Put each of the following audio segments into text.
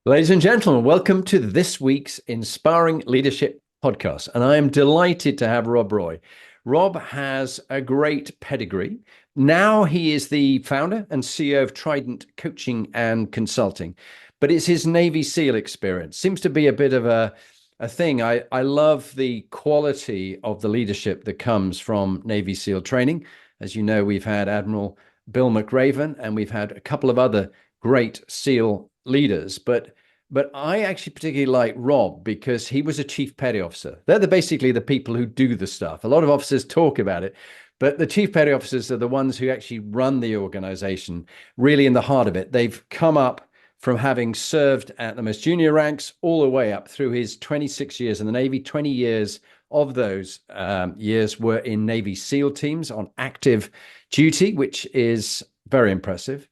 Ladies and gentlemen, welcome to this week's Inspiring Leadership podcast. And I am delighted to have Rob Roy. Rob has a great pedigree. Now he is the founder and CEO of Trident Coaching and Consulting, but it's his Navy SEAL experience. Seems to be a bit of a thing. I love the quality of the leadership that comes from Navy SEAL training. As you know, we've had Admiral Bill McRaven and we've had a couple of other great SEAL leaders, but I actually particularly like Rob because he was a chief petty officer. They're basically the people who do the stuff. A lot of officers talk about it, but the chief petty officers are the ones who actually run the organization, really in the heart of it. They've come up from having served at the most junior ranks all the way up through his 26 years in the Navy. 20 years of those years were in Navy SEAL teams on active duty, which is very impressive.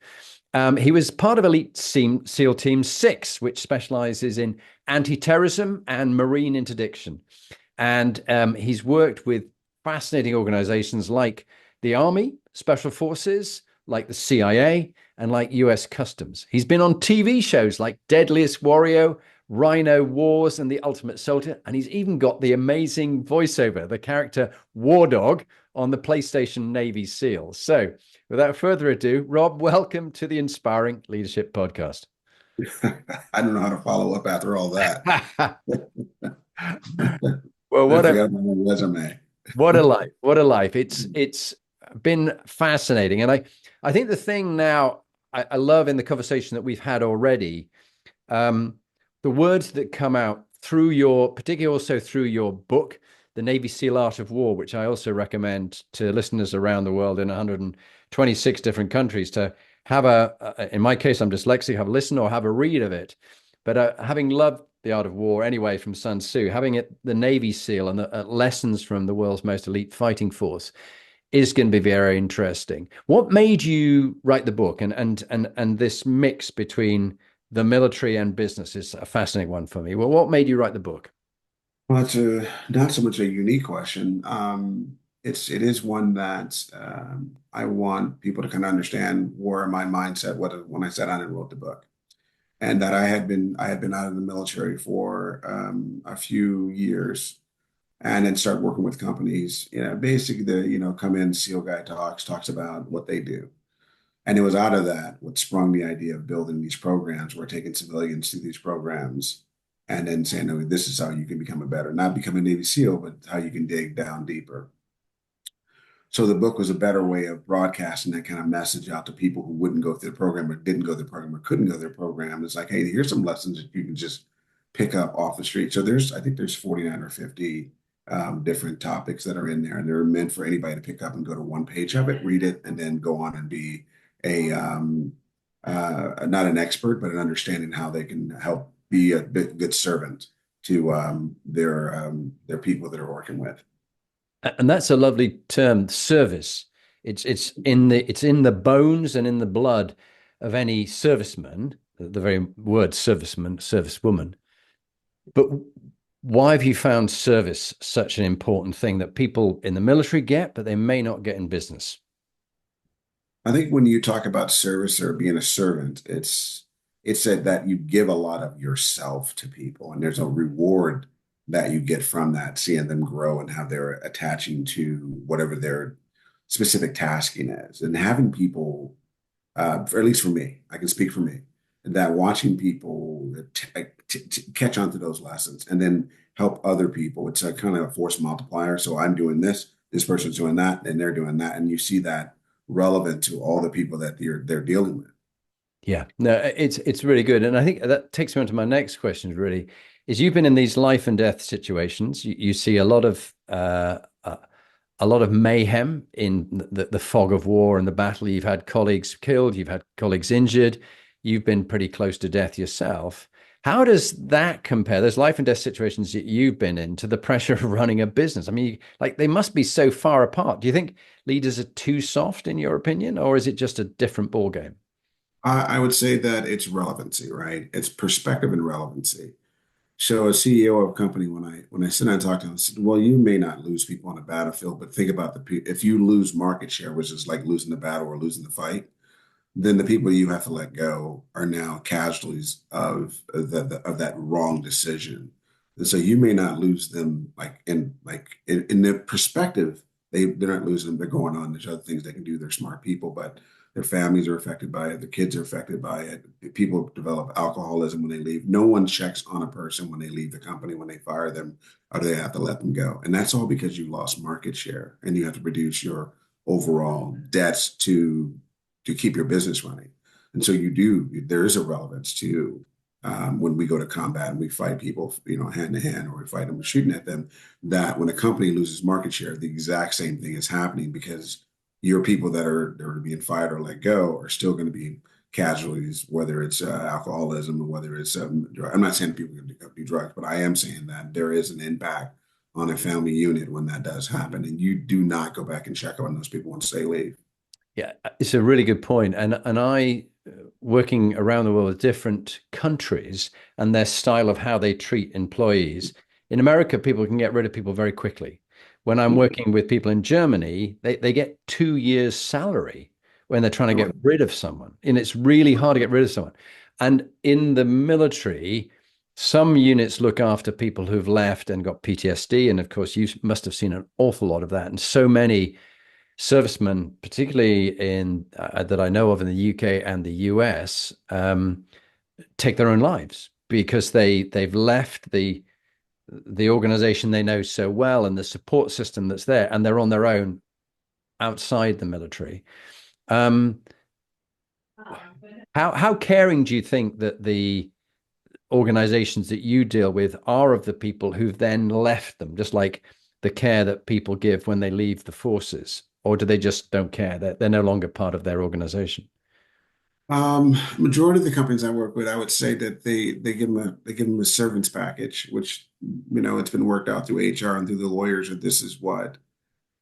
He was part of Elite SEAL Team 6, which specializes in anti-terrorism and marine interdiction. And he's worked with fascinating organizations like the Army, Special Forces, like the CIA, and like US Customs. He's been on TV shows like Deadliest Warrior, Rhino Wars, and The Ultimate Soldier. And he's even got the amazing voiceover, the character War Dog on the PlayStation Navy SEALs. So without further ado, Rob, welcome to the Inspiring Leadership Podcast. I don't know how to follow up after all that. Well, I forgot my resume. what a life. What a life. It's been fascinating. And I think the thing now I love in the conversation that we've had already, the words that come out through particularly also through your book, The Navy SEAL Art of War, which I also recommend to listeners around the world in 126 different countries to have in my case, I'm dyslexic, have a listen or have a read of it. But having loved The Art of War anyway from Sun Tzu, having the Navy SEAL and the lessons from the world's most elite fighting force is going to be very interesting. What made you write the book, and this mix between the military and business is a fascinating one for me. Well, what made you write the book? Well, it's not so much a unique question. It is one that I want people to kind of understand where my mindset was when I sat down and wrote the book, and that I had been out of the military for a few years, and then start working with companies. Basically come in, SEAL guy talks about what they do. And it was out of that what sprung the idea of building these programs. We're taking civilians through these programs and then saying, "No, this is how you can become not become a Navy SEAL, but how you can dig down deeper." So the book was a better way of broadcasting that kind of message out to people who wouldn't go through the program or didn't go through the program or couldn't go through the program. It's like, hey, here's some lessons that you can just pick up off the street. So I think there's 49 or 50 different topics that are in there, and they're meant for anybody to pick up and go to one page of it, read it, and then go on and be a not an expert, but an understanding how they can help be a good servant to their people that are working with. And that's a lovely term, service. It's in the bones and in the blood of any serviceman, the very word serviceman, servicewoman. But why have you found service such an important thing that people in the military get, but they may not get in business? I think when you talk about service or being a servant, it's said that you give a lot of yourself to people, and there's a reward that you get from that, seeing them grow and how they're attaching to whatever their specific tasking is, and having people, or at least for me, I can speak for me, that watching people catch on to those lessons and then help other people. It's a kind of a force multiplier. So I'm doing this person's doing that, and they're doing that, and you see that relevant to all the people that they're dealing with. Yeah, no, it's really good. And I think that takes me on to my next question, really, is you've been in these life and death situations. You see a lot of mayhem in the fog of war and the battle. You've had colleagues killed, you've had colleagues injured, you've been pretty close to death yourself. How does that compare, those life and death situations that you've been in, to the pressure of running a business? I mean, like they must be so far apart. Do you think leaders are too soft in your opinion, or is it just a different ball game? I would say that it's relevancy, right? It's perspective and relevancy. So a CEO of a company, when I sit down and talk to them, I said, well, you may not lose people on the battlefield, but think about if you lose market share, which is like losing the battle or losing the fight, then the people you have to let go are now casualties of that wrong decision. And so you may not lose them in their perspective, they're not losing them, they're going on. There's other things they can do, they're smart people, but their families are affected by it, their kids are affected by it. People develop alcoholism when they leave. No one checks on a person when they leave the company, when they fire them, or do they have to let them go? And that's all because you lost market share and you have to reduce your overall debts to keep your business running. And so there is a relevance to when we go to combat and we fight people, hand to hand, or we fight them shooting at them, that when a company loses market share, the exact same thing is happening because your people that are being fired or let go are still going to be casualties, whether it's alcoholism or whether it's I'm not saying people can do drugs, but I am saying that there is an impact on a family unit when that does happen, and you do not go back and check on those people once they leave. Yeah, it's a really good point. And I working around the world with different countries and their style of how they treat employees. In America, people can get rid of people very quickly. When I'm working with people in Germany, they get 2 years' salary when they're trying to get rid of someone. And it's really hard to get rid of someone. And in the military, some units look after people who've left and got PTSD. And of course, you must have seen an awful lot of that. And so many servicemen, particularly in that I know of in the UK and the US, take their own lives because they've left the organization they know so well and the support system that's there, and they're on their own outside the military. Um, how caring do you think that the organizations that you deal with are of the people who've then left them, just like the care that people give when they leave the forces? Or do they just don't care? They're no longer part of their organization. Majority of the companies I work with, I would say that they give them a servants package, which it's been worked out through HR and through the lawyers, and this is what.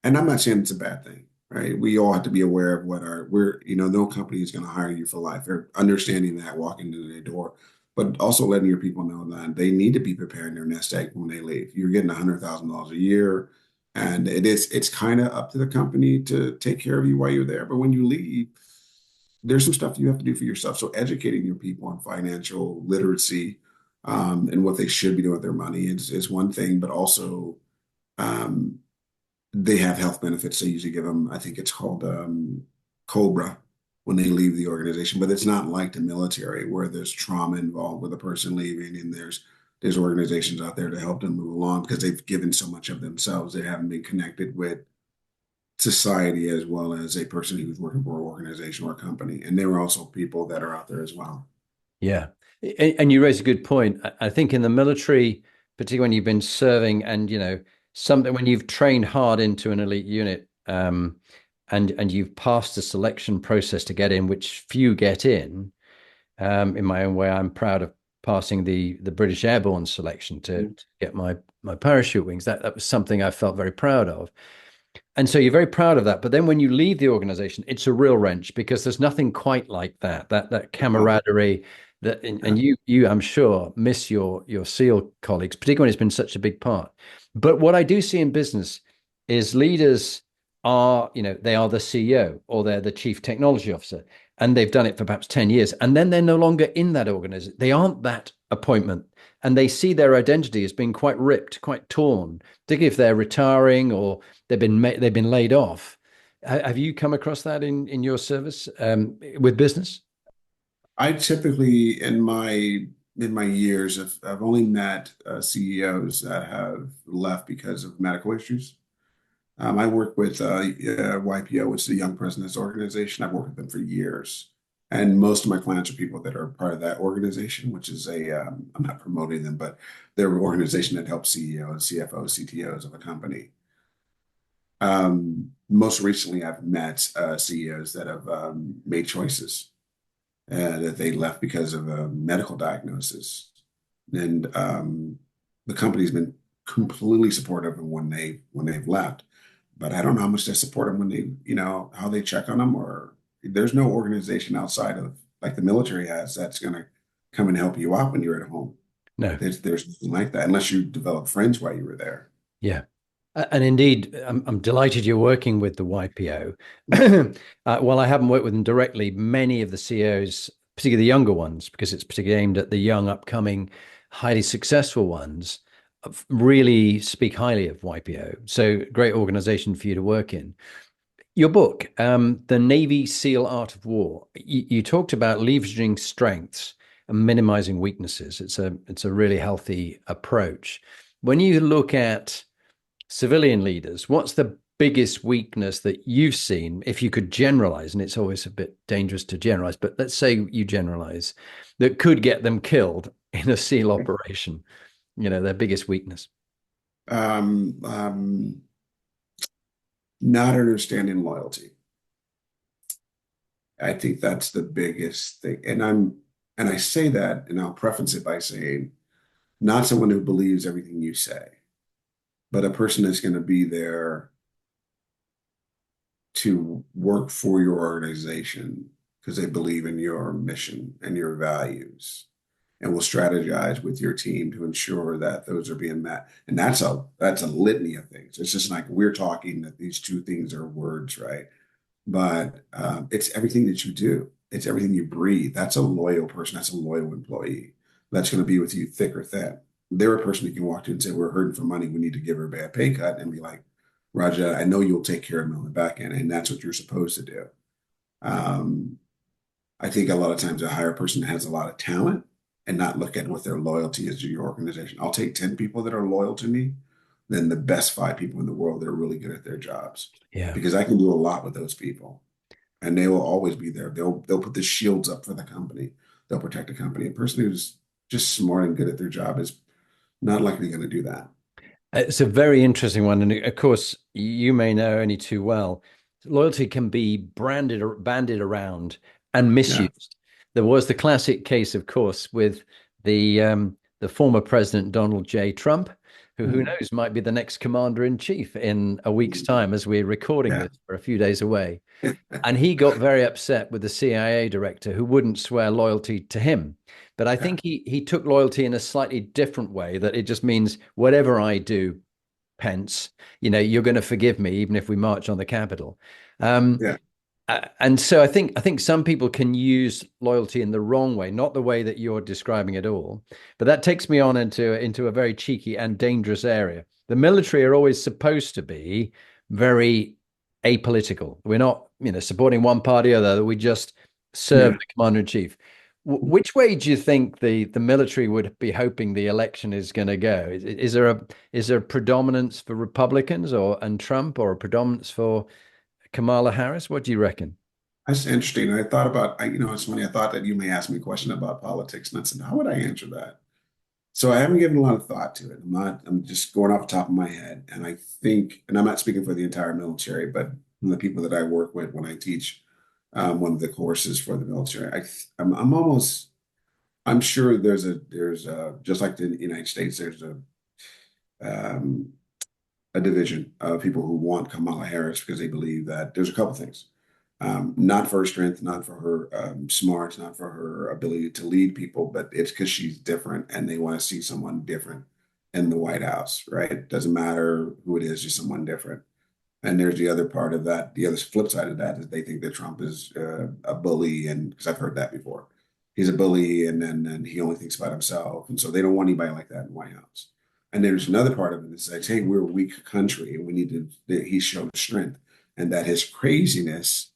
And I'm not saying it's a bad thing, right? We all have to be aware of no company is going to hire you for life. They're understanding that walking into the door, but also letting your people know that they need to be preparing their nest egg when they leave. You're getting $100,000 a year, and it's kind of up to the company to take care of you while you're there. But when you leave, there's some stuff you have to do for yourself. So educating your people on financial literacy and what they should be doing with their money is one thing, but also um, they have health benefits. They usually give them, I think it's called Cobra when they leave the organization, but it's not like the military where there's trauma involved with a person leaving, and there's organizations out there to help them move along because they've given so much of themselves. They haven't been connected with society as well as a person who's working for an organization or a company. And there are also people that are out there as well. Yeah. And you raise a good point. I think in the military, particularly when you've been serving and, something when you've trained hard into an elite unit, and you've passed the selection process to get in, which few get in my own way, I'm proud of passing the British Airborne selection to get my parachute wings. That was something I felt very proud of. And so you're very proud of that. But then when you leave the organization, it's a real wrench because there's nothing quite like that Oh, camaraderie that, yeah. and you, I'm sure, miss your SEAL colleagues, particularly when it's been such a big part. But what I do see in business is leaders they are the CEO or they're the chief technology officer, and they've done it for perhaps 10 years. And then they're no longer in that organization. They aren't that appointment. And they see their identity as being quite ripped, quite torn, particularly if they're retiring or they've been laid off. Have you come across that in your service with business? I typically in my years I've only met CEOs that have left because of medical issues. I work with YPO, which is the Young Presidents Organization. I've worked with them for years. And most of my clients are people that are part of that organization, which is I'm not promoting them, but they're an organization that helps CEOs, CFOs, CTOs of a company. Most recently, I've met CEOs that have made choices that they left because of a medical diagnosis. And the company's been completely supportive of when they've left. But I don't know how much they support them when how they check on them, or there's no organization outside of like the military has that's going to come and help you out when you're at home. No. There's nothing like that unless you develop friends while you were there. Yeah. And indeed, I'm delighted you're working with the YPO. While I haven't worked with them directly, many of the CEOs, particularly the younger ones, because it's particularly aimed at the young, upcoming, highly successful ones, really speak highly of YPO. So great organization for you to work in. Your book, The Navy SEAL Art of War, you talked about leveraging strengths and minimizing weaknesses. It's a really healthy approach. When you look at civilian leaders, what's the biggest weakness that you've seen, if you could generalize, and it's always a bit dangerous to generalize, but let's say you generalize, that could get them killed in a SEAL operation, their biggest weakness? Um, um, Not understanding loyalty. I think that's the biggest thing. And I say that, and I'll preface it by saying, not someone who believes everything you say, but a person that's going to be there to work for your organization because they believe in your mission and your values and will strategize with your team to ensure that those are being met. And that's a litany of things. It's just like we're talking that these two things are words, right? But it's everything that you do. It's everything you breathe. That's a loyal person. That's a loyal employee. That's going to be with you thick or thin. They're a person you can walk to and say, "We're hurting for money. We need to give her a bad pay cut," and be like, "Raja, I know you'll take care of me on the back end, and that's what you're supposed to do." Um, I think a lot of times a higher person has a lot of talent and not look at what their loyalty is to your organization. I'll take 10 people that are loyal to me than the best five people in the world that are really good at their jobs Yeah. because I can do a lot with those people and they will always be there. They'll put the shields up for the company. They'll protect the company. A person who's just smart and good at their job is not likely going to do that. It's a very interesting one. And of course, you may know only too well, loyalty can be branded or banded around and Yeah. misused. There was the classic case, of course, with the former president Donald J. Trump, who Mm. knows might be the next commander in chief in a week's time as we're recording Yeah. this for a few days away. And he got very upset with the CIA director who wouldn't swear loyalty to him. But I Yeah. think he took loyalty in a slightly different way, that it just means whatever I do, Pence, you're going to forgive me even if we march on the Capitol. Um, Yeah. and so I think some people can use loyalty in the wrong way, not the way that you're describing at all. But that takes me on into a very cheeky and dangerous area. The military are always supposed to be very apolitical. We're not, supporting one party or the other. We just serve Yeah. the commander in chief. Which way do you think the military would be hoping the election is going to go? Is there a predominance for Republicans and Trump, or a predominance for Kamala Harris? What do you reckon? That's interesting. I thought about, it's funny. I thought that you may ask me a question about politics, and I said, how would I answer that? So I haven't given a lot of thought to it. I'm just going off the top of my head. And I think, and I'm not speaking for the entire military, but the people that I work with when I teach one of the courses for the military, I'm almost, I'm sure just like the United States, there's um, a division of people who want Kamala Harris because they believe that there's a couple things. Not for her strength, not for her smarts, not for her ability to lead people, but it's because she's different and they want to see someone different in the White House, right? It doesn't matter who it is, just someone different. And there's the other part of that. The other flip side of that is they think that Trump is a bully, and because I've heard that before, he's a bully, and then he only thinks about himself, and so they don't want anybody like that in the White House. And there's another part of it that says, hey, we're a weak country, and we need to. He's shown strength, and that his craziness,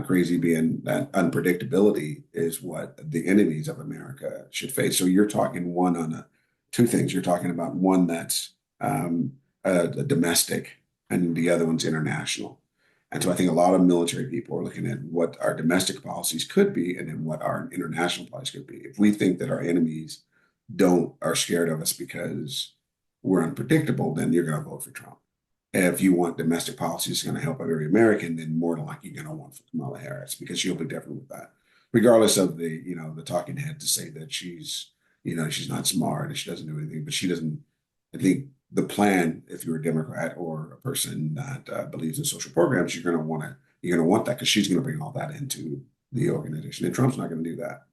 crazy being that unpredictability, is what the enemies of America should face. So you're talking two things. You're talking about one that's a domestic and the other one's international. And so I think a lot of military people are looking at what our domestic policies could be and then what our international policies could be. If we think that our enemies don't are scared of us because we're unpredictable, then you're going to vote for Trump. And if you want domestic policies going to help every American, then more than likely you're going to want for Kamala Harris because she'll be different with that, regardless of the talking head to say that she's not smart and she doesn't do anything, but she doesn't. I think the plan, if you're a Democrat or a person that believes in social programs, you're going to want that because she's going to bring all that into the organization, and Trump's not going to do that.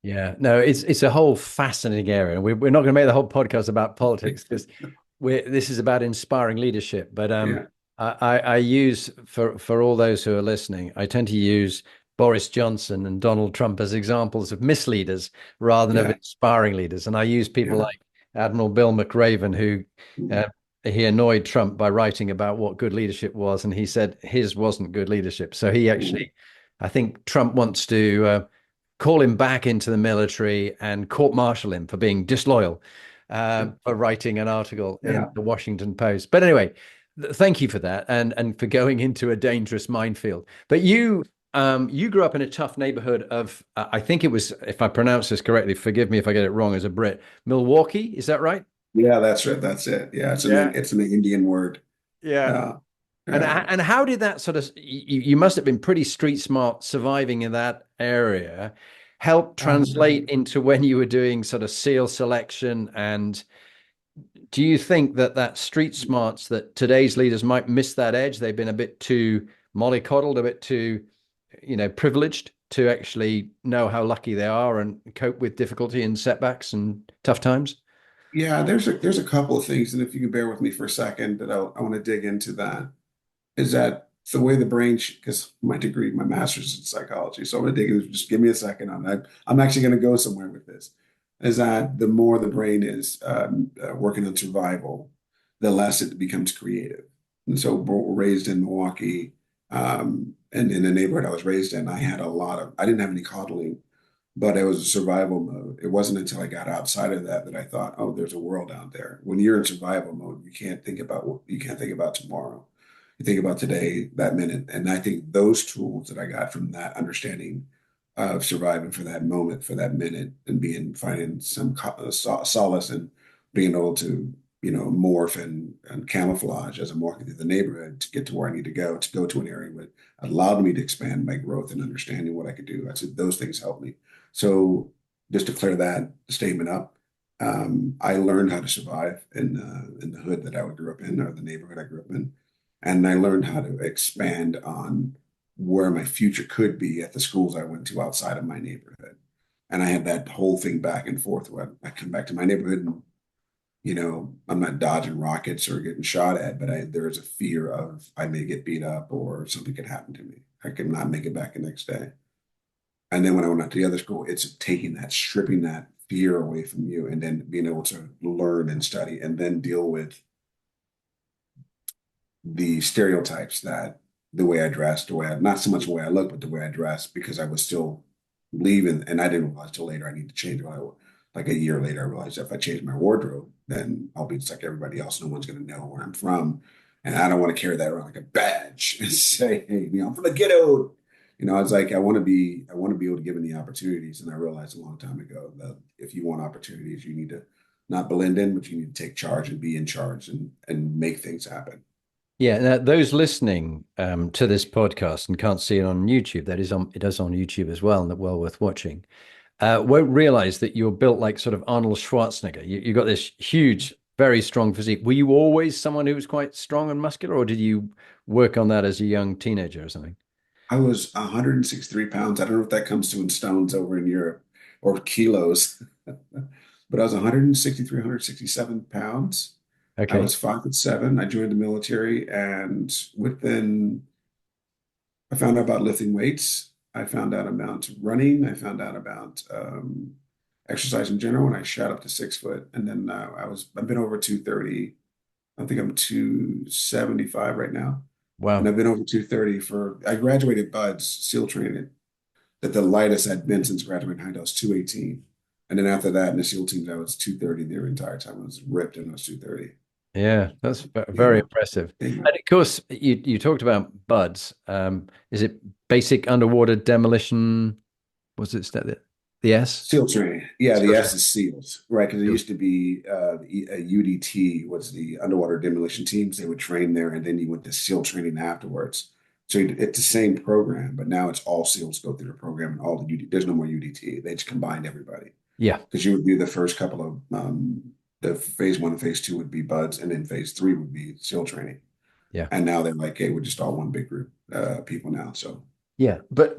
Yeah, no, it's a whole fascinating area, and we're not going to make the whole podcast about politics because this is about inspiring leadership, but Yeah, I use for all those who are listening, I tend to use Boris Johnson and Donald Trump as examples of misleaders rather than of yeah, inspiring leaders. And I use people yeah. like Admiral Bill McRaven, who Mm, uh, he annoyed Trump by writing about what good leadership was, and he said his wasn't good leadership. So he mm, actually, I think Trump wants to call him back into the military and court-martial him for being disloyal, for writing an article in yeah. the Washington Post. But anyway, thank you for that, and for going into a dangerous minefield. But you grew up in a tough neighborhood of, I think it was, if I pronounce this correctly, forgive me if I get it wrong as a Brit, Milwaukee. Is that right? Yeah, that's right. That's it. Yeah, Yeah, it's an Indian word. yeah. Yeah, And yeah. how did that sort of, you must have been pretty street smart surviving in that area, help translate into when you were doing sort of SEAL selection? And do you think that that street smarts, that today's leaders might miss that edge? They've been a bit too mollycoddled, a bit too, privileged to actually know how lucky they are and cope with difficulty and setbacks and tough times? Yeah, there's a couple of things, and if you can bear with me for a second, that I want to dig into that. Is that the way the brain, because my degree, my master's in psychology, so I'm going to dig in. Just give me a second on that. I'm actually going to go somewhere with this. Is that the more the brain is working on survival, the less it becomes creative. And so we're raised in Milwaukee, and in the neighborhood I was raised in, I didn't have any coddling, but it was a survival mode. It wasn't until I got outside of that that I thought, oh, there's a world out there. When you're in survival mode, you can't think about tomorrow. You think about today, that minute. And I think those tools that I got from that understanding of surviving for that moment, for that minute, and finding some solace and being able to, morph and camouflage as I'm walking through the neighborhood to get to where I need to go to an area that allowed me to expand my growth and understanding what I could do. I said those things helped me. So just to clear that statement up, I learned how to survive in the hood that I grew up in, or the neighborhood I grew up in, and I learned how to expand on where my future could be at the schools I went to outside of my neighborhood. And I had that whole thing back and forth where I come back to my neighborhood and, I'm not dodging rockets or getting shot at, but there's a fear of I may get beat up or something could happen to me. I could not make it back the next day. And then when I went out to the other school, it's taking that, stripping that fear away from you, and then being able to learn and study and then deal with the stereotypes that the way I dressed, not so much the way I look, but the way I dressed, because I was still leaving, and I didn't realize till later I need to change like a year later, I realized if I change my wardrobe, then I'll be just like everybody else. No one's going to know where I'm from. And I don't want to carry that around like a badge and say, hey, I'm from the ghetto. It's like I want to be able to give them the opportunities. And I realized a long time ago that if you want opportunities, you need to not blend in, but you need to take charge and be in charge and make things happen. Yeah, now those listening to this podcast and can't see it on YouTube, it is on YouTube as well, and well worth watching. Won't realize that you're built like sort of Arnold Schwarzenegger. You got this huge, very strong physique. Were you always someone who was quite strong and muscular, or did you work on that as a young teenager or something? I was 163 pounds. I don't know if that comes to in stones over in Europe or kilos, but I was 163, 167 pounds. I Okay. was 5'7". I joined the military, and I found out about lifting weights. I found out about running. I found out about exercise in general, and I shot up to 6 foot. And then I've been over 230. I think I'm 275 right now. And Wow. I've been over 230 I graduated BUDS, SEAL training, that the lightest I'd been since graduating high, I was 218. And then after that, in the SEAL teams, I was 230 the entire time. I was ripped and I was 230. Yeah, that's very Yeah. impressive. Yeah. And of course, you talked about buds. Is it basic underwater demolition? Was it the S? SEAL training. Yeah, the SEAL S training. is SEALs, right? Because it used to be UDT was the underwater demolition teams. They would train there, and then you went to SEAL training afterwards. So it's the same program, but now it's all SEALs go through the program, and all the UD. There's no more UDT. They just combined everybody Yeah, because you would do the first couple of the phase one and phase two would be BUDS, and then phase three would be SEAL training. yeah. And now they're like, hey, we're just all one big group people now. So Yeah, but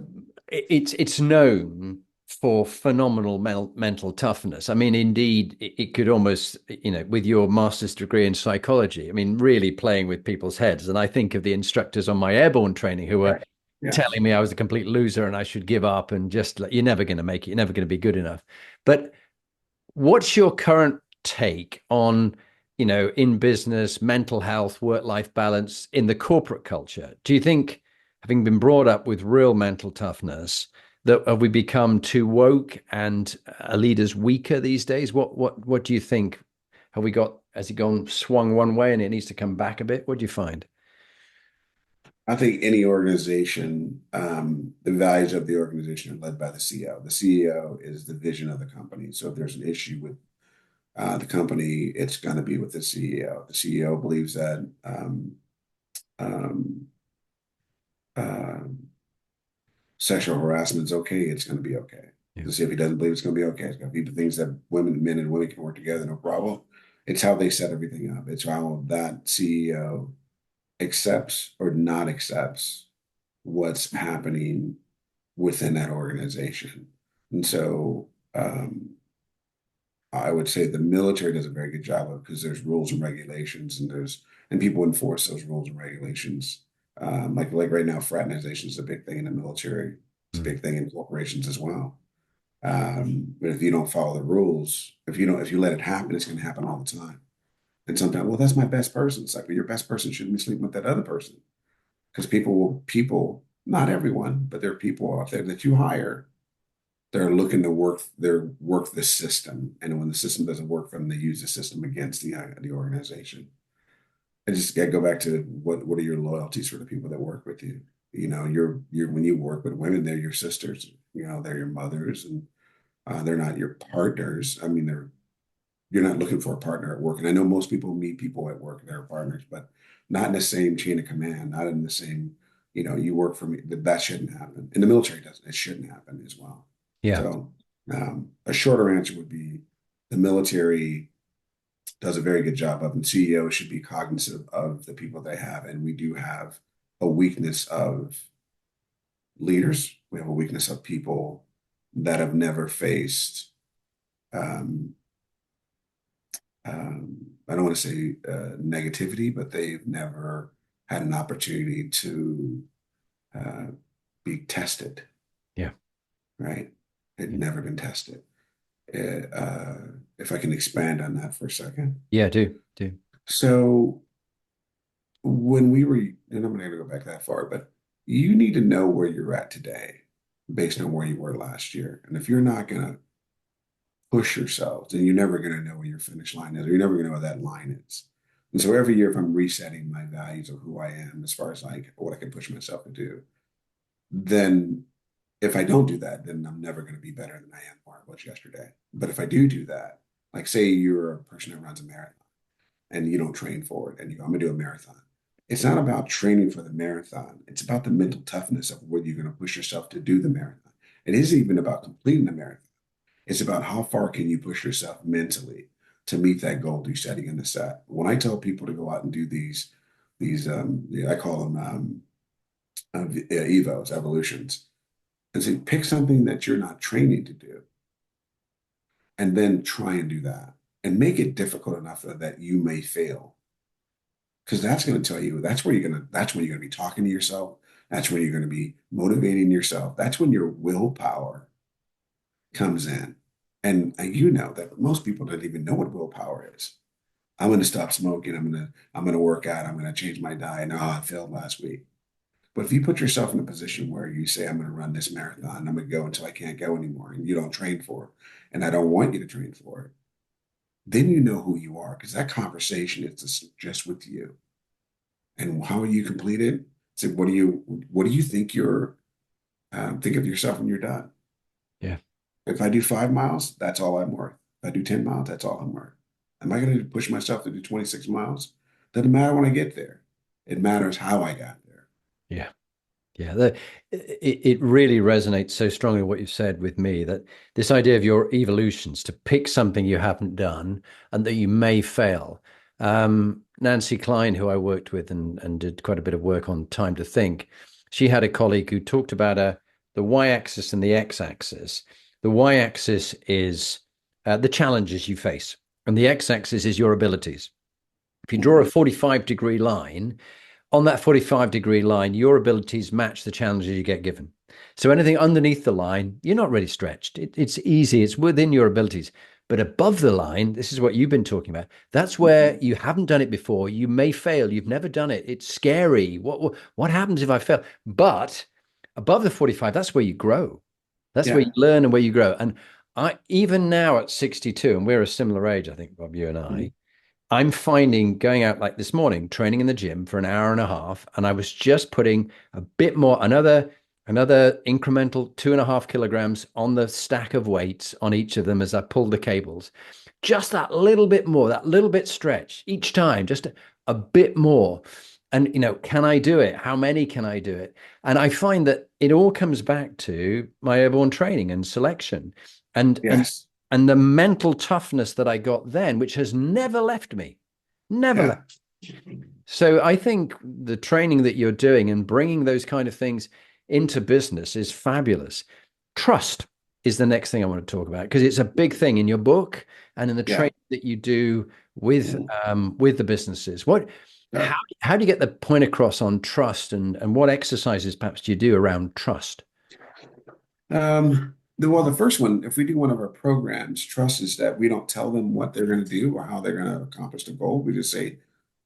it's known. for phenomenal mental toughness. I mean, indeed, it could almost, with your master's degree in psychology, I mean, really playing with people's heads. And I think of the instructors on my airborne training who were Yes. telling me I was a complete loser and I should give up and just like, you're never going to make it. You're never going to be good enough. But what's your current take on, in business, mental health, work-life balance in the corporate culture? Do you think, having been brought up with real mental toughness, that have we become too woke and are leaders weaker these days? What do you think? Has it gone swung one way and it needs to come back a bit? What do you find? I think any organization, the values of the organization are led by the CEO. The CEO is the vision of the company. So if there's an issue with the company, it's going to be with the CEO. The CEO believes that um, uh, sexual harassment is okay, it's going to be okay. Yeah. To see if he doesn't believe it's going to be okay, it's going to be the things that men and women can work together, no problem. It's how they set everything up. It's how that CEO accepts or not accepts what's happening within that organization. And so I would say the military does a very good job of because there's rules and regulations and people enforce those rules and regulations. Like right now, fraternization is a big thing in the military. It's a Mm. big thing in corporations as well. But if you don't follow the rules, if you let it happen, it's going to happen all the time. And sometimes, well, that's my best person. It's like, well, your best person shouldn't be sleeping with that other person because not everyone, but there are people out there that you hire. They're looking to work the system, and when the system doesn't work for them, they use the system against the organization. I just got to go back to what are your loyalties for the people that work with you? You're when you work with women, they're your sisters. They're your mothers, and they're not your partners. I mean, you're not looking for a partner at work. And I know most people meet people at work, they're partners, but not in the same chain of command, not in the same, you work for me. That shouldn't happen. In the military, it shouldn't happen as well. Yeah. So a shorter answer would be the military does a very good job of, and CEOs should be cognizant of the people they have. And we do have a weakness of leaders. We have a weakness of people that have never faced um, I don't want to say negativity, but they've never had an opportunity to uh, be tested, Yeah. right? They've Yeah. never been tested. If I can expand on that for a second. Yeah, do. So when we were, and I'm not going to go back that far, but you need to know where you're at today based on where you were last year. And if you're not going to push yourself, then you're never going to know where your finish line is, or you're never going to know where that line is. And so every year, if I'm resetting my values of who I am as far as like what I can push myself to do, then if I don't do that, then I'm never going to be better than I am or I was yesterday. But if I do that, like say you're a person that runs a marathon and you don't train for it and you go, I'm going to do a marathon. It's not about training for the marathon. It's about the mental toughness of whether you're going to push yourself to do the marathon. It isn't even about completing the marathon. It's about how far can you push yourself mentally to meet that goal you're setting in the set. When I tell people to go out and do I call them evos, evolutions, and say pick something that you're not training to do, and then try and do that, and make it difficult enough that you may fail, because that's going to tell you that's when you're going to be talking to yourself. That's when you're going to be motivating yourself. That's when your willpower comes in. And you know that most people don't even know what willpower is. I'm going to stop smoking. I'm going to work out. I'm going to change my diet. Oh, I failed last week. But if you put yourself in a position where you say, I'm going to run this marathon, I'm going to go until I can't go anymore, and you don't train for it, and I don't want you to train for it, then you know who you are because that conversation is just with you. And how you complete it? So what do you think think of yourself when you're done? Yeah. If I do 5 miles, that's all I'm worth. If I do 10 miles, that's all I'm worth. Am I going to push myself to do 26 miles? Doesn't matter when I get there. It matters how I got there. Yeah. Yeah, it really resonates so strongly what you've said with me, that this idea of your evolutions, to pick something you haven't done and that you may fail. Nancy Klein, who I worked with and did quite a bit of work on time to think, she had a colleague who talked about the y-axis and the x-axis. The y-axis is the challenges you face, and the x-axis is your abilities. If you draw a 45-degree line, on that 45-degree line, your abilities match the challenges you get given. So anything underneath the line, you're not really stretched. It's easy. It's within your abilities. But above the line, this is what you've been talking about. That's where you haven't done it before. You may fail. You've never done it. It's scary. What happens if I fail? But above the 45, that's where you grow. That's where Yeah. you learn and where you grow. And I, even now at 62, and we're a similar age, I think, Bob, you and I, I'm finding going out like this morning, training in the gym for an hour and a half, and I was just putting a bit more, another incremental 2.5 kilograms on the stack of weights on each of them as I pulled the cables. Just that little bit more, that little bit stretch each time, just a bit more. And can I do it? How many can I do it? And I find that it all comes back to my airborne training and selection, and and Yes. and the mental toughness that I got then, which has never left me, never Yeah. left. So I think the training that you're doing and bringing those kind of things into business is fabulous. Trust is the next thing I want to talk about, because it's a big thing in your book and in the Yeah. training that you do with the businesses. Yeah. How do you get the point across on trust, and what exercises perhaps do you do around trust? The first one, if we do one of our programs, trust is that we don't tell them what they're going to do or how they're going to accomplish the goal. We just say,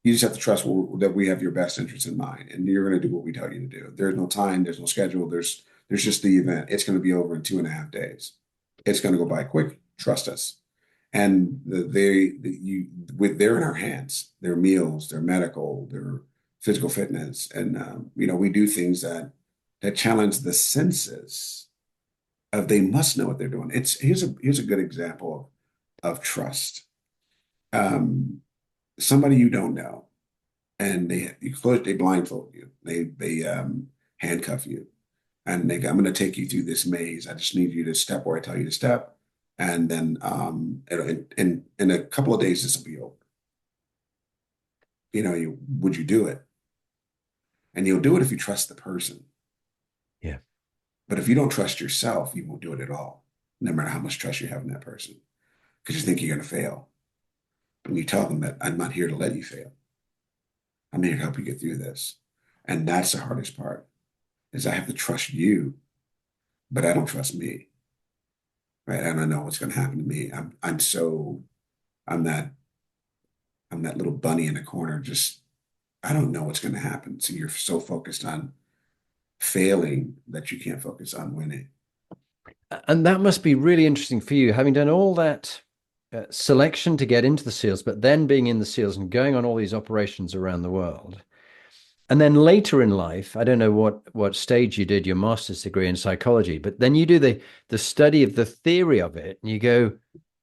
you just have to trust that we have your best interest in mind, and you're going to do what we tell you to do. There's no time, there's no schedule, there's just the event. It's going to be over in 2.5 days. It's going to go by quick. Trust us. And they're in our hands. Their meals, their medical, their physical fitness, and we do things that challenge the senses of they must know what they're doing. Here's a good example of trust. Um, Somebody you don't know, and they blindfold you, they handcuff you, and I'm going to take you through this maze. I just need you to step where I tell you to step, and then in a couple of days this will be over. Would you do it? And you'll do it if you trust the person. Yeah. But if you don't trust yourself, you won't do it at all, no matter how much trust you have in that person, because you think you're going to fail. But you tell them that I'm not here to let you fail. I'm here to help you get through this. And that's the hardest part, is I have to trust you, but I don't trust me. Right? I don't know what's going to happen to me. I'm that I'm that little bunny in the corner, just I don't know what's going to happen. So you're so focused on failing that you can't focus on winning. And that must be really interesting for you, having done all that selection to get into the SEALs, but then being in the SEALs and going on all these operations around the world. And then later in life, I don't know what stage you did your master's degree in psychology, but then you do the study of the theory of it, and you go,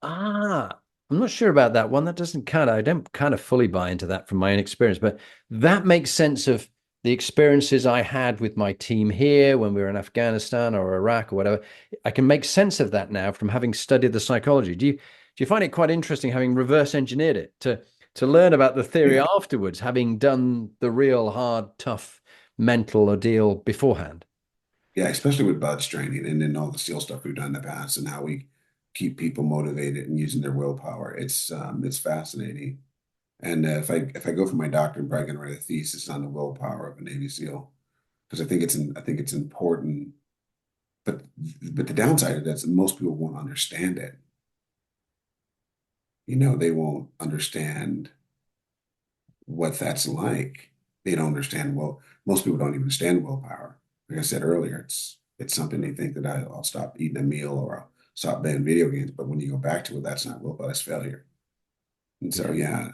I'm not sure about that one. That doesn't kind of, I don't kind of fully buy into that from my own experience, but that makes sense of the experiences I had with my team here when we were in Afghanistan or Iraq or whatever. I can make sense of that now from having studied the psychology. Do you find it quite interesting, having reverse engineered it, to learn about the theory Yeah. afterwards, having done the real hard, tough mental ordeal beforehand? Yeah, especially with buds training and then all the SEAL stuff we've done in the past and how we keep people motivated and using their willpower. It's fascinating. And if I go for my doctorate, I'm probably going to write a thesis on the willpower of a Navy SEAL, because I think it's important. But the downside of that is that most people won't understand it. They won't understand what that's like. They don't understand. Well, most people don't even understand willpower. Like I said earlier, it's something they think that I'll stop eating a meal or I'll stop playing video games. But when you go back to it, that's not willpower, that's failure. And so, yeah,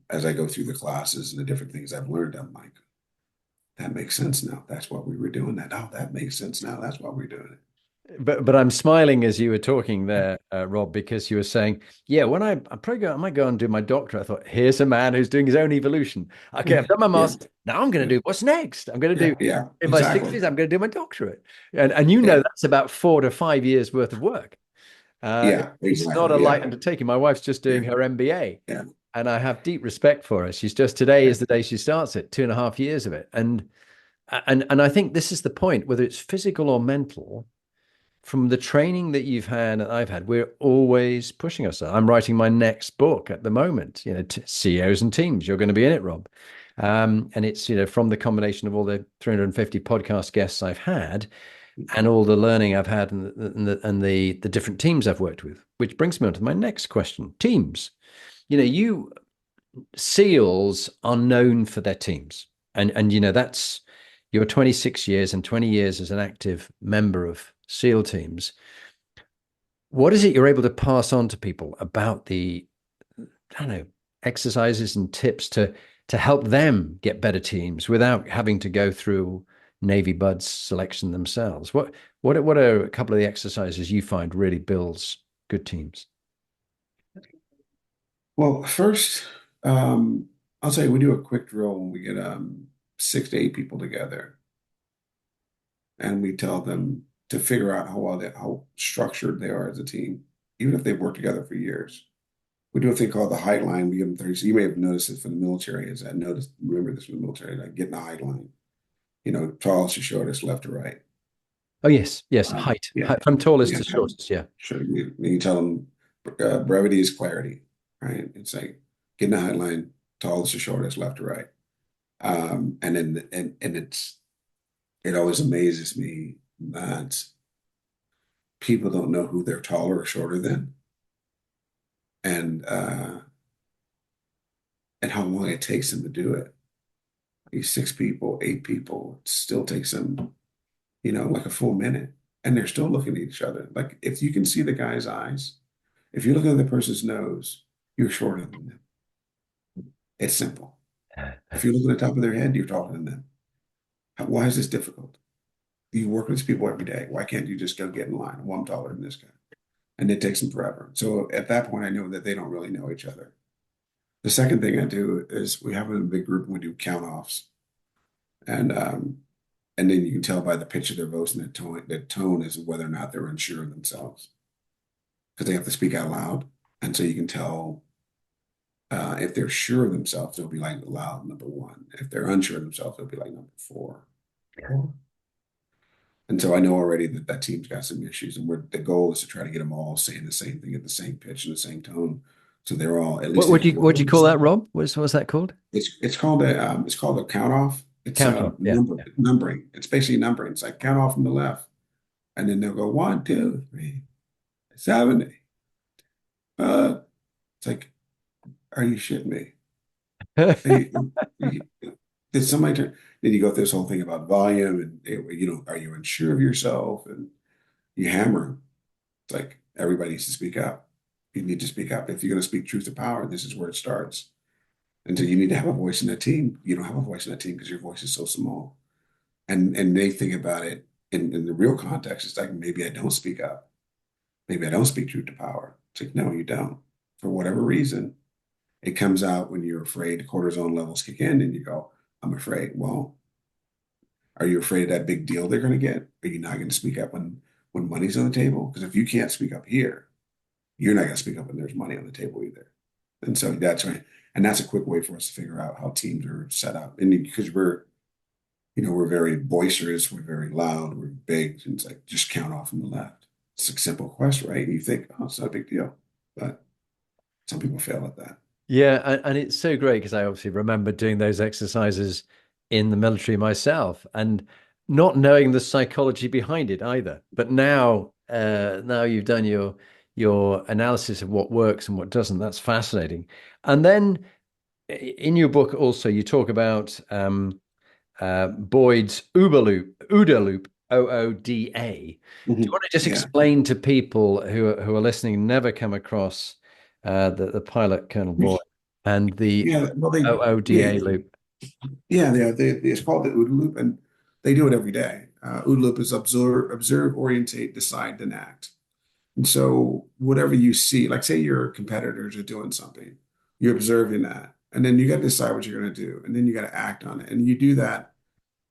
as I go through the classes and the different things I've learned, I'm like, that makes sense now. That's what we were doing. That makes sense now. That's why we're doing it. But I'm smiling as you were talking there, Rob, because you were saying, yeah, when I might go and do my doctorate. I thought, here's a man who's doing his own evolution. Okay, I've done my Yeah, master. Now I'm going to do what's next. I'm going to yeah, do yeah, in my exactly. 60s. I'm going to do my doctorate, and Yeah, that's about 4 to 5 years worth of work. yeah, It's not a exactly. light Yeah, undertaking. My wife's just yeah, doing her MBA, yeah, and I have deep respect for her. She's just today is the day she starts it, 2.5 years of it, and I think this is the point, whether it's physical or mental. from the training that you've had and I've had, we're always pushing ourselves. I'm writing my next book at the moment, CEOs and teams. You're going to be in it, Rob. And it's, from the combination of all the 350 podcast guests I've had and all the learning I've had and the different teams I've worked with, which brings me on to my next question. Teams. You SEALs are known for their teams. And that's your 26 years and 20 years as an active member of SEAL teams. What is it you're able to pass on to people about the, I don't know, exercises and tips to help them get better teams without having to go through Navy Buds selection themselves? What are a couple of the exercises you find really builds good teams? Well, first, I'll tell you, we do a quick drill when we get 6 to 8 people together, and we tell them to figure out how structured they are as a team, even if they've worked together for years. We do a thing called the height line. We give them 30. So you may have noticed it for the military. As I noticed, remember this from the military, like getting a height line. Tallest to shortest, left to right. Oh, yes, height. Yeah, From tallest yeah. to shortest, yeah. Sure. You tell them brevity is clarity, right? It's like getting a height line, tallest to shortest, left to right. It always amazes me that people don't know who they're taller or shorter than, and uh, and how long it takes them to do it. These 6 people, 8 people, it still takes them, like a full minute, and they're still looking at each other. Like if you can see the guy's eyes, if you look at the person's nose, you're shorter than them. It's simple. If you look at the top of their head, you're taller than them. Why is this difficult? You work with these people every day. Why can't you just go get in line? Well, I'm taller than this guy. And it takes them forever. So at that point, I know that they don't really know each other. The second thing I do is we have a big group and we do count offs. And then you can tell by the pitch of their voice and the tone is whether or not they're unsure of themselves. Because they have to speak out loud. And so you can tell if they're sure of themselves, they'll be like loud number one. If they're unsure of themselves, they'll be like number four. And so I know already that that team's got some issues, and the goal is to try to get them all saying the same thing at the same pitch and the same tone, so they're all at What least they would have you worked what do you on call this. that, Rob? What's that called? It's called a count off. It's Count off. Yeah. numbering. It's basically numbering. It's like count off from the left, and then they'll go 1, 2, 3, 7, 8. It's like, are you shitting me? Hey, did somebody turn? Then you go through this whole thing about volume and are you unsure of yourself? And you hammer them. It's like everybody needs to speak up. You need to speak up. If you're going to speak truth to power, this is where it starts. And so you need to have a voice in that team. You don't have a voice in that team because your voice is so small. And they think about it in the real context. It's like maybe I don't speak up. Maybe I don't speak truth to power. It's like, no, you don't. For whatever reason, it comes out when you're afraid, cortisone levels kick in, and you go, I'm afraid. Well, are you afraid of that big deal they're going to get? Are you not going to speak up when money's on the table? Because if you can't speak up here, you're not going to speak up when there's money on the table either. And so that's right. And that's a quick way for us to figure out how teams are set up. And because we're very boisterous, we're very loud, we're big, and it's like just count off from the left. It's a simple quest, right? And you think, oh, it's not a big deal. But some people fail at that. Yeah, and it's so great because I obviously remember doing those exercises in the military myself and not knowing the psychology behind it either. But now you've done your analysis of what works and what doesn't. That's fascinating. And then in your book also you talk about Boyd's OODA loop, OODA. Do you want to just Yeah. explain to people who are listening, never come across the pilot Colonel Boyd and the Yeah. Well, yeah, OODA loop? it's called the OODA loop, and they do it every day. OODA loop is observe, orientate, decide, then act. And so whatever you see, like say your competitors are doing something, you're observing that, and then you got to decide what you're going to do, and then you got to act on it, and you do that.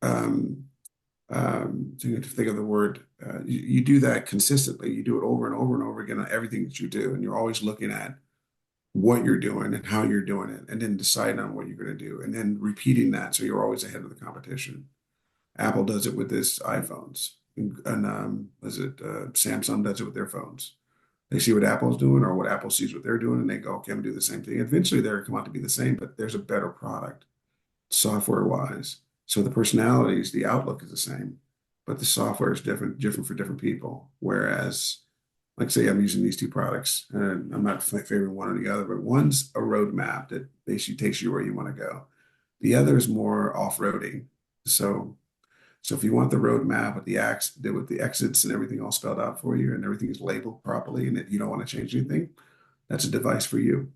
Um, so you have to think of the word. You do that consistently. You do it over and over and over again on everything that you do, and you're always looking at what you're doing and how you're doing it, and then deciding on what you're going to do, and then repeating that so you're always ahead of the competition. Apple does it with this iPhones. and was it Samsung does it with their phones. They see what Apple's doing or what Apple sees what they're doing, and they go, okay, I'm gonna do the same thing. Eventually, they're come out to be the same, but there's a better product software wise. So the personalities, the outlook is the same, but the software is different for different people. Whereas, like say, I'm using these two products, and I'm not favoring one or the other, but one's a roadmap that basically takes you where you want to go. The other is more off-roading. So so if you want the roadmap with the exits and everything all spelled out for you and everything is labeled properly and that you don't want to change anything, that's a device for you.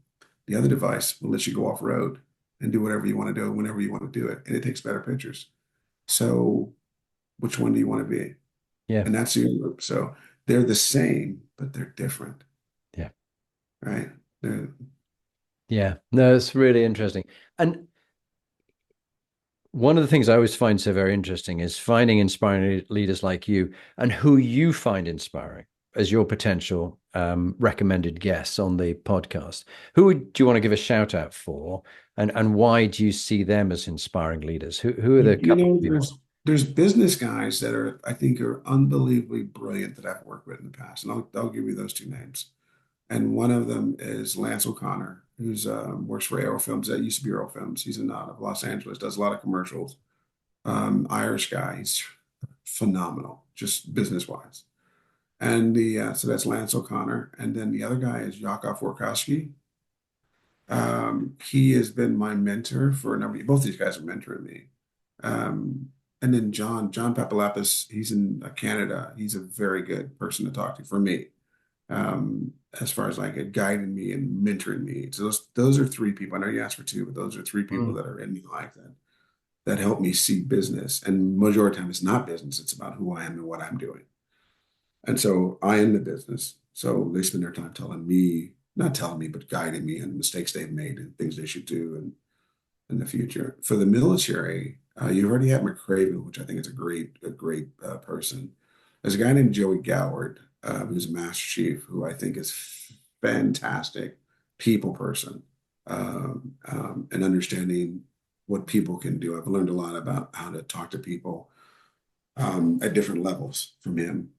The other device will let you go off road and do whatever you want to do whenever you want to do it. And it takes better pictures. So which one do you want to be? Yeah. And that's your group. So they're the same, but they're different, Yeah. right? They're, Yeah. No, it's really interesting. And one of the things I always find so very interesting is finding inspiring leaders like you and who you find inspiring as your potential recommended guests on the podcast. Do you want to give a shout out for, and why do you see them as inspiring leaders? Who are the you couple know, of people? there's business guys that are I think are unbelievably brilliant that I've worked with in the past, and I'll give you those two names. And one of them is Lance O'Connor, who's works for Aero Films. That used to be Aero Films. He's in out of Los Angeles, does a lot of commercials. Irish guy. He's phenomenal, just business wise. And the so that's Lance O'Connor, and then the other guy is Yakov Workowski. He has been my mentor for a number. Both these guys are mentoring me. Um, and then John Papalapis, he's in Canada. He's a very good person to talk to for me, as far as like guiding me and mentoring me. So those are three people. I know you asked for two, but those are three people Mm. that are in my life that help me see business. And majority of the time, it's not business. It's about who I am and what I'm doing. And so I am the business. So they spend their time telling me, not telling me, but guiding me on mistakes they've made and things they should do in the future. For the military, you already have McCraven, which I think is a great person. There's a guy named Joey Goward, who's a master chief, who I think is fantastic people person, and understanding what people can do. I've learned a lot about how to talk to people at different levels from him.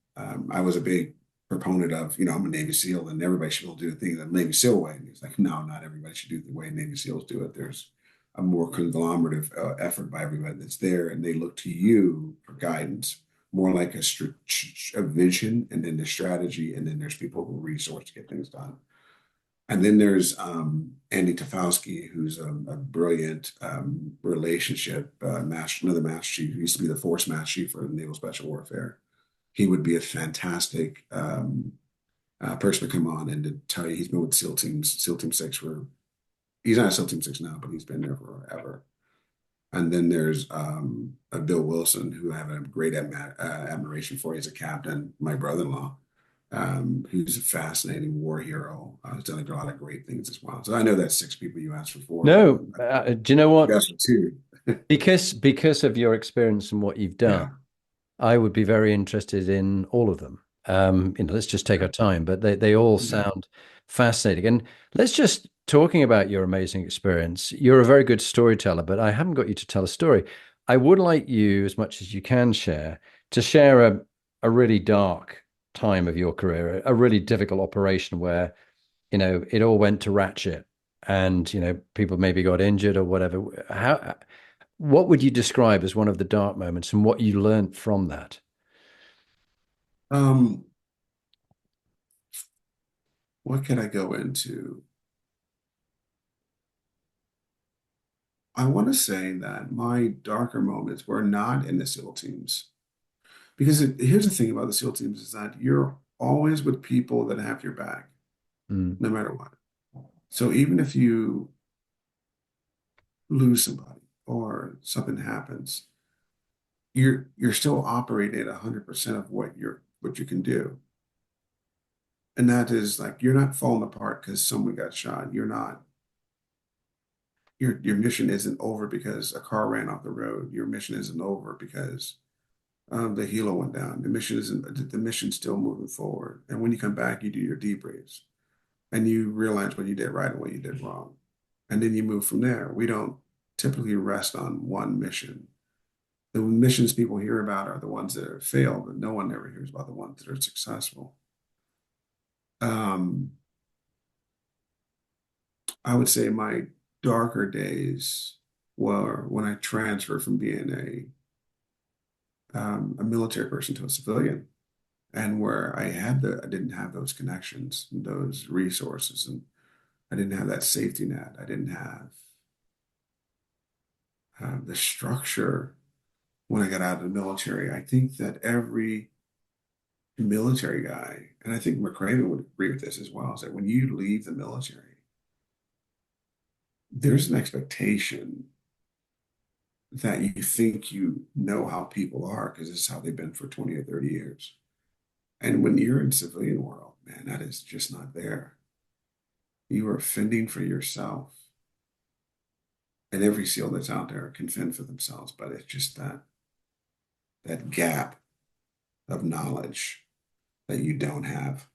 I was a big proponent of, I'm a Navy SEAL and everybody should do things the Navy SEAL way. And he's like, no, not everybody should do it the way Navy SEALs do it. There's a more conglomerative effort by everybody that's there, and they look to you for guidance, more like a vision, and then the strategy, and then there's people who resource to get things done. And then there's Andy Tafowski, who's a brilliant relationship master, another master chief. He used to be the force master chief for Naval Special Warfare. He would be a fantastic person to come on and to tell you he's been with SEAL Team 6 for, he's not at SEAL Team 6 now, but he's been there forever. And then there's Bill Wilson, who I have a great admiration for. He's a captain, my brother-in-law, who's a fascinating war hero. He's done a lot of great things as well. So I know that's six people you asked for four, but No, do you know what? you asked for two. Because of your experience and what you've done, Yeah. I would be very interested in all of them. Let's just take our time, but they all Yeah. sound fascinating. And let's just talking about your amazing experience. You're a very good storyteller, but I haven't got you to tell a story. I would like you, as much as you can share, to share a really dark time of your career, a really difficult operation where, it all went to ratchet and, people maybe got injured or whatever. What would you describe as one of the dark moments and what you learned from that? Um, what can I go into? I want to say that my darker moments were not in the SEAL teams. Because here's the thing about the SEAL teams is that you're always with people that have your back, Mm. no matter what. So even if you lose somebody or something happens, you're still operating at 100% of what you can do. And that is like you're not falling apart because someone got shot. You're not your mission isn't over because a car ran off the road. Your mission isn't over because the helo went down. The mission's still moving forward. And when you come back, you do your debriefs and you realize what you did right and what you did wrong. And then you move from there. We don't typically rest on one mission. The missions people hear about are the ones that have failed, but no one ever hears about the ones that are successful. Um, I would say my darker days were when I transferred from being a military person to a civilian, and where I didn't have those connections, those resources, and I didn't have that safety net. I didn't have the structure when I got out of the military. I think that every military guy, and I think McCraven would agree with this as well, is that when you leave the military, there's an expectation that you think you know how people are because this is how they've been for 20 or 30 years. And when you're in civilian world, man, that is just not there. You are fending for yourself. And every SEAL that's out there can fend for themselves, but it's just that gap of knowledge that you don't have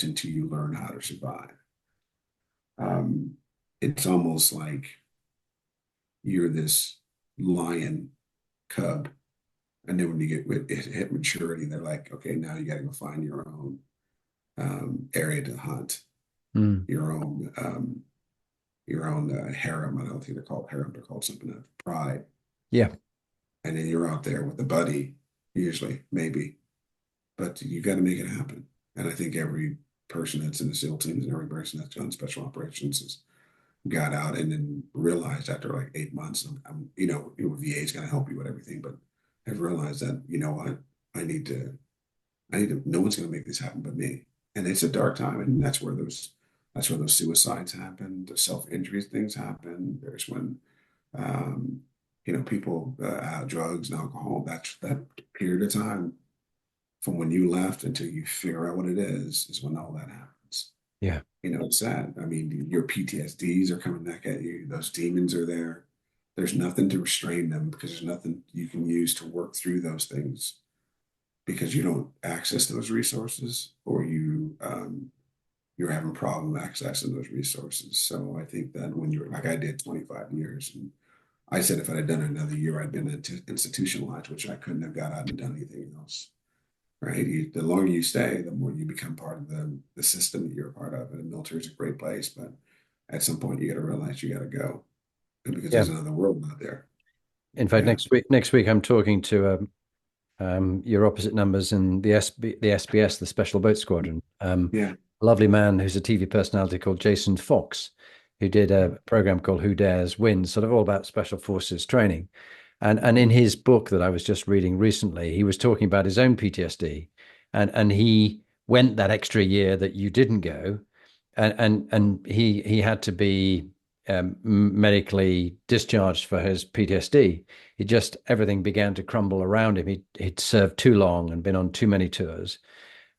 until you learn how to survive. It's almost like you're this lion cub, and then when you hit maturity, they're like, okay, now you got to go find your own area to hunt, Mm. your own harem. I don't think they're called harem; they're called something else, pride. Yeah. And then you're out there with a buddy, usually, maybe, but you got to make it happen. And I think every person that's in the SEAL teams and every person that's done special operations has got out and then realized after like 8 months, VA is going to help you with everything, but I've realized that, you know what, no one's going to make this happen but me. And it's a dark time. And that's where those suicides happen, the self-injury things happen. There's when, um, people, drugs and alcohol, that period of time from when you left until you figure out what it is when all that happens. Yeah. It's sad. I mean, your PTSDs are coming back at you. Those demons are there. There's nothing to restrain them because there's nothing you can use to work through those things because you don't access those resources or you're having problem accessing those resources. So I think that when you're like I did 25 years, and I said if I had done another year, I'd been institutionalized, which I couldn't have got out and done anything else. Right? The longer you stay, the more you become part of the system that you're a part of. And the military is a great place, but at some point you got to realize you got to go because Yeah. there's another world out there. In fact, Yeah. next week I'm talking to your opposite numbers in the SBS, the Special Boat Squadron. Yeah. A lovely man who's a TV personality called Jason Fox, who did a program called Who Dares Wins, sort of all about special forces training. And in his book that I was just reading recently, he was talking about his own PTSD, and he went that extra year that you didn't go, and he had to be medically discharged for his PTSD. It just everything began to crumble around him. He'd served too long and been on too many tours,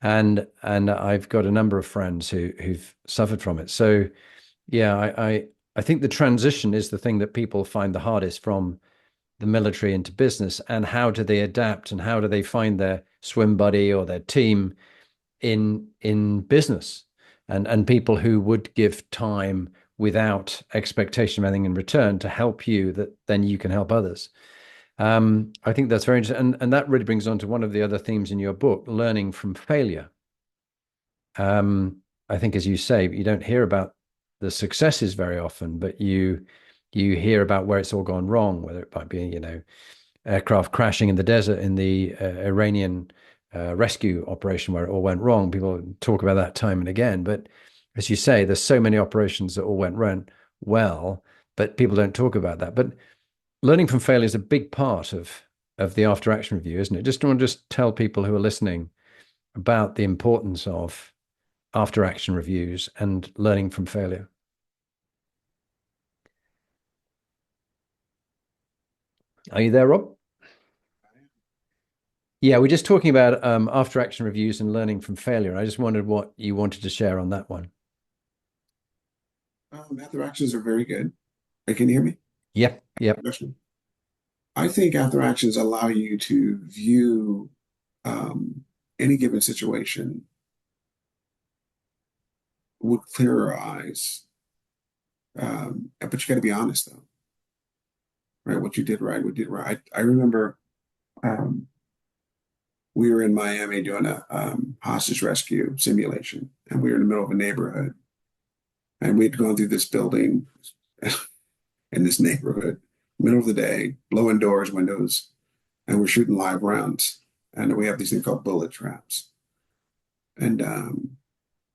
and I've got a number of friends who've suffered from it. So yeah, I think the transition is the thing that people find the hardest from the military into business, and how do they adapt and how do they find their swim buddy or their team in business, and people who would give time without expectation of anything in return to help you, that then you can help others. I think that's very interesting, and that really brings on to one of the other themes in your book, learning from failure. I think, as you say, you don't hear about the successes very often, but you hear about where it's all gone wrong, whether it might be, aircraft crashing in the desert in the Iranian rescue operation where it all went wrong. People talk about that time and again. But as you say, there's so many operations that all went well, but people don't talk about that. But learning from failure is a big part of the after action review, isn't it? Just want to just tell people who are listening about the importance of after action reviews and learning from failure. Are you there, Rob? Yeah, we're just talking about after action reviews and learning from failure. I just wondered what you wanted to share on that one. After actions are very good. Can you hear me? Yep, yep. I think after actions allow you to view um, any given situation with clearer eyes. But you got to be honest though. right? What you did right, what you did right. I remember um, we were in Miami doing a hostage rescue simulation, and we were in the middle of a neighborhood, and we'd gone through this building in this neighborhood, middle of the day, blowing doors, windows, and we're shooting live rounds. And we have these things called bullet traps. And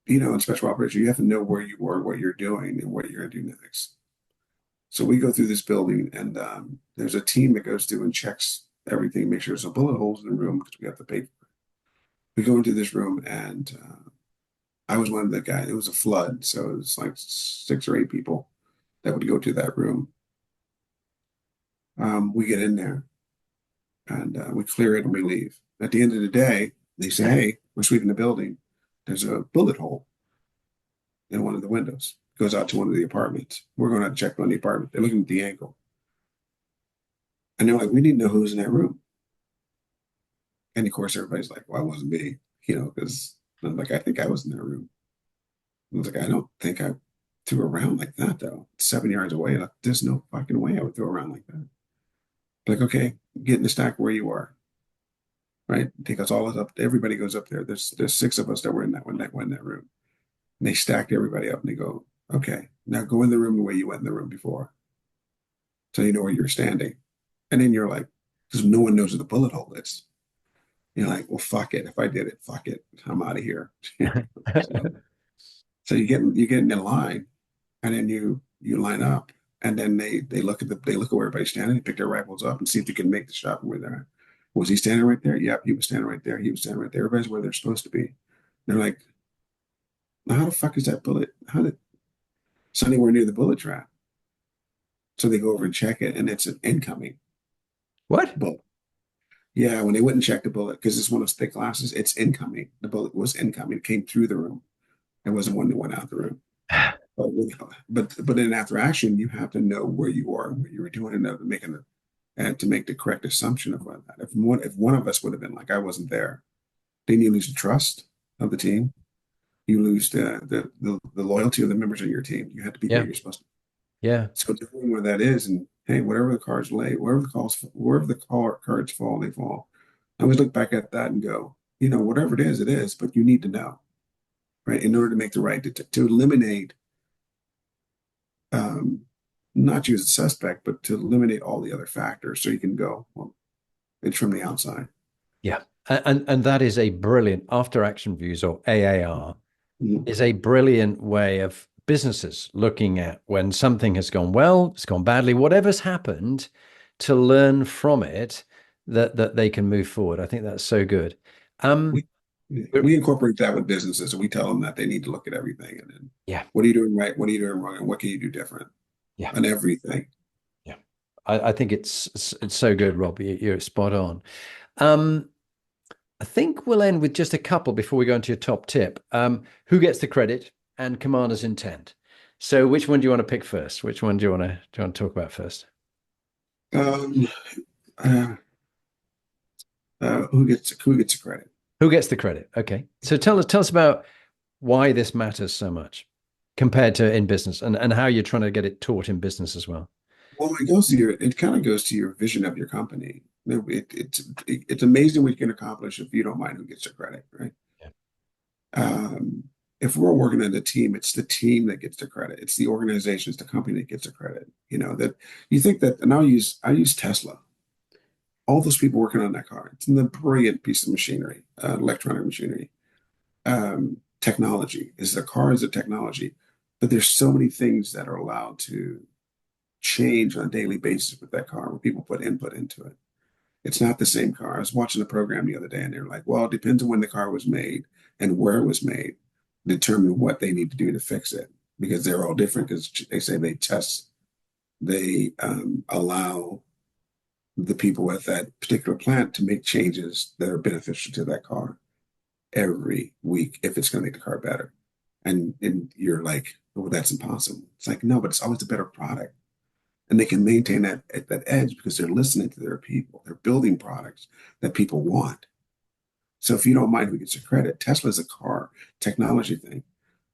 in special operations, you have to know where you are, what you're doing, and what you're going to do next. So we go through this building, and there's a team that goes through and checks everything, make sure there's no bullet holes in the room because we have to pay for it. We go into this room, and I was one of the guys. It was a flood, so it was like 6 or 8 people that would go to that room. We get in there, and we clear it, and we leave. At the end of the day, they say, "Hey, we're sweeping the building. There's a bullet hole in one of the windows. It goes out to one of the apartments. We're going to check on the apartment." They're looking at the angle. And they're like, "We need to know who's in that room." And of course, everybody's like, "Well, it wasn't me," because I'm like, "I think I was in that room." I was like, "I don't think I threw around like that, though. It's 7 yards away. Like, there's no fucking way I would throw around like that." Like, okay, get in the stack where you are, right? Take us all up. Everybody goes up there. There's 6 of us that were in that room. And they stacked everybody up, and they go, "Okay, now go in the room the way you went in the room before, so you know where you're standing." And then you're like, because no one knows where the bullet hole is. You're like, "Well, fuck it. If I did it, fuck it. I'm out of here." So, so you get in line, and then you line up, and then they look at where everybody's standing, they pick their rifles up and see if they can make the shot from where they're at. Was he standing right there? Yep, he was standing right there. He was standing right there. Everybody's where they're supposed to be. They're like, "Now, how the fuck is that bullet? How did it's anywhere near the bullet trap?" So they go over and check it, and it's an incoming What? bullet. Yeah, when they went and checked the bullet, because it's one of those thick glasses, it's incoming. The bullet was incoming. It came through the room. It wasn't one that went out the room. But then after action, you have to know where you are and what you were doing and to make the correct assumption of what that. If one of us would have been like, "I wasn't there," then you lose the trust of the team. You lose the loyalty of the members of your team. You have to be where Yeah. you're supposed to. Yeah. So knowing where that is, and hey, whatever the cards lay, wherever the cards fall, they fall. I always look back at that and go, whatever it is, but you need to know, right? In order to make the right to eliminate, um, not you as a suspect, but to eliminate all the other factors, so you can go, well, it's from the outside. Yeah. And that is a brilliant after action views, or AAR, Mhm. is a brilliant way of businesses looking at when something has gone well, it's gone badly, whatever's happened, to learn from it, that they can move forward. I think that's so good. Um, We we incorporate that with businesses, and we tell them that they need to look at everything, and then yeah, what are you doing right? What are you doing wrong? And what can you do different? yeah, On everything. yeah. I think it's so good, Rob. You're spot on. Um, I think we'll end with just a couple before we go into your top tip. Who gets the credit and commander's intent? So, which one do you want to pick first? Which one do you want to talk about first? Um, uh, who gets the credit? Who gets the credit? Okay. So tell us about why this matters so much compared to in business, and how you're trying to get it taught in business as well. Well, it kind of goes to your vision of your company. It's amazing what you can accomplish if you don't mind who gets the credit, right? Yeah. Um, if we're working in a team, it's the team that gets the credit. It's the organization, it's the company that gets the credit. That you think that, and I use Tesla. All those people working on that car, it's a brilliant piece of machinery, electronic machinery. Technology is the car is a technology, but there's so many things that are allowed to change on a daily basis with that car when people put input into it. It's not the same car. I was watching a program the other day, and they were like, "Well, it depends on when the car was made and where it was made, determine what they need to do to fix it, because they're all different." Because they say they allow the people at that particular plant to make changes that are beneficial to that car every week if it's going to make the car better. And you're like, "Oh, that's impossible." It's like, no, but it's always a better product. And they can maintain that edge because they're listening to their people. They're building products that people want. So if you don't mind who gets the credit, Tesla's a car technology thing.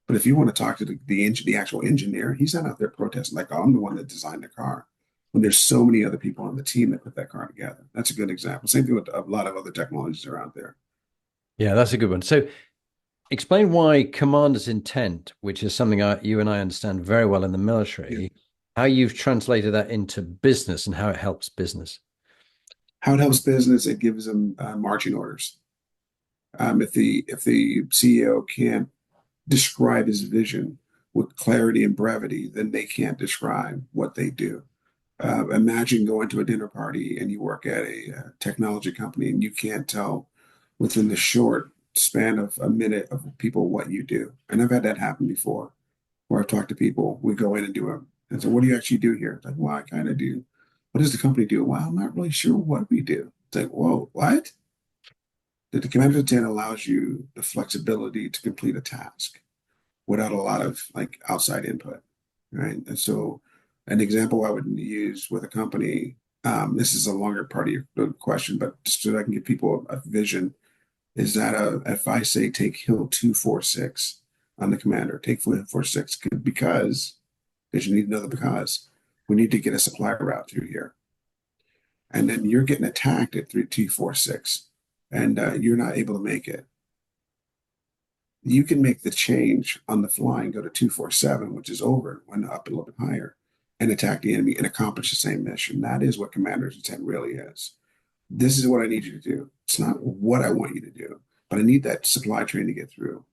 But if you want to talk to the actual engineer, he's not out there protesting like, "Oh, I'm the one that designed the car." when there's so many other people on the team that put that car together. That's a good example. Same thing with a lot of other technologies that are out there. Yeah, that's a good one. So explain why commander's intent, which is something you and I understand very well in the Yeah. military, how you've translated that into business and how it helps business. How it helps business, it gives them marching orders. If the CEO can't describe his vision with clarity and brevity, then they can't describe what they do. Imagine going to a dinner party and you work at a technology company and you can't tell within the short span of a minute of people what you do. And I've had that happen before where I've talked to people. We go in and do a, and so what do you actually do here? It's like, well, I kind of do. What does the company do? Well, I'm not really sure what we do. It's like, whoa, what? The Commander 10 allows you the flexibility to complete a task without a lot of like outside input, right? And so, an example I would use with a company, this is a longer part of your question, but just so I can give people a vision, is that if I say take Hill 246 on the commander, take Hill 246 because you need to know the because we need to get a supply route through here, and then you're getting attacked at 3246, and you're not able to make it. You can make the change on the fly and go to 247, which is over, went up a little bit higher, and attack the enemy and accomplish the same mission. That is what commander's intent really is. This is what I need you to do. It's not what I want you to do, but I need that supply train to get through.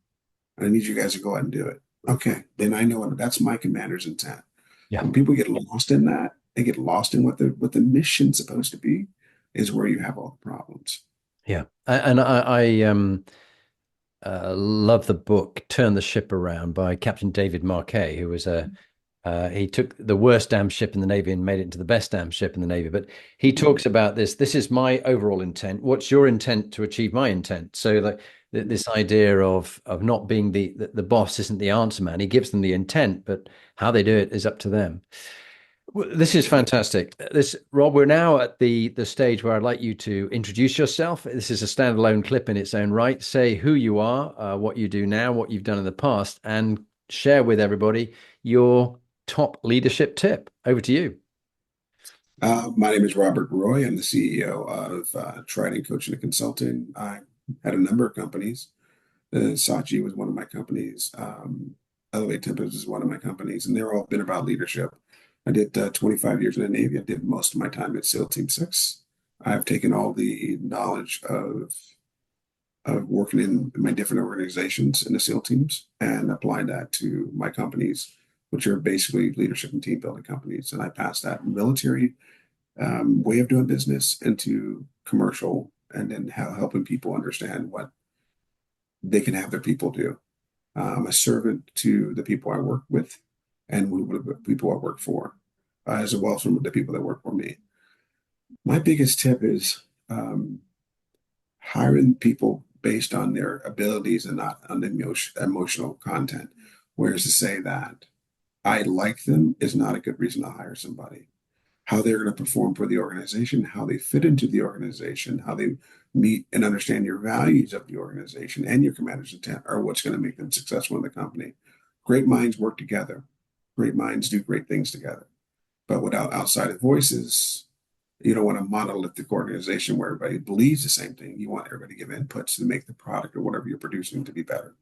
And I need you guys to go out and do it. Okay, then I know that's my commander's intent. Yeah. When people get lost in that, they get lost in what the mission's supposed to be, is where you have all the problems. Yeah. And I love the book Turn the Ship Around by Captain David Marquet, who was he took the worst damn ship in the Navy and made it into the best damn ship in the Navy. But he talks about this. This is my overall intent. What's your intent to achieve my intent? So like this idea of not being the boss isn't the answer man. He gives them the intent, but how they do it is up to them. This is fantastic. This Rob, we're now at the stage where I'd like you to introduce yourself. This is a standalone clip in its own right. Say who you are, what you do now, what you've done in the past, and share with everybody your top leadership tip. Over to you. My name is Robert Roy. I'm the CEO of Trident Coaching and Consulting. I had a number of companies. SOT-G was one of my companies. Elevate Tempest is one of my companies, and they're all been about leadership. I did 25 years in the Navy. I did most of my time at SEAL Team 6. I've taken all the knowledge of working in my different organizations in the SEAL teams and applied that to my companies, which are basically leadership and team building companies. And I passed that military way of doing business into commercial and then helping people understand what they can have their people do. I'm a servant to the people I work with and the people I work for, as well as from the people that work for me. My biggest tip is hiring people based on their abilities and not on the emotional content. Whereas to say that I like them is not a good reason to hire somebody. How they're going to perform for the organization, how they fit into the organization, how they meet and understand your values of the organization and your commander's intent are what's going to make them successful in the company. Great minds work together. Great minds do great things together. But without outside voices, you don't want a monolithic organization where everybody believes the same thing. You want everybody to give inputs to make the product or whatever you're producing to be better.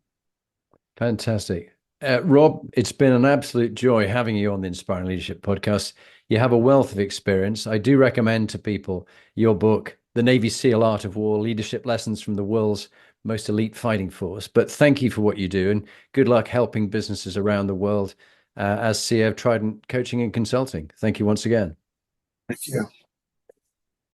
Fantastic. Rob, it's been an absolute joy having you on the Inspiring Leadership podcast. You have a wealth of experience. I do recommend to people your book, The Navy SEAL Art of War, Leadership Lessons from the World's Most Elite Fighting Force. But thank you for what you do and good luck helping businesses around the world as CEO of Trident Coaching and Consulting. Thank you once again. Thank you.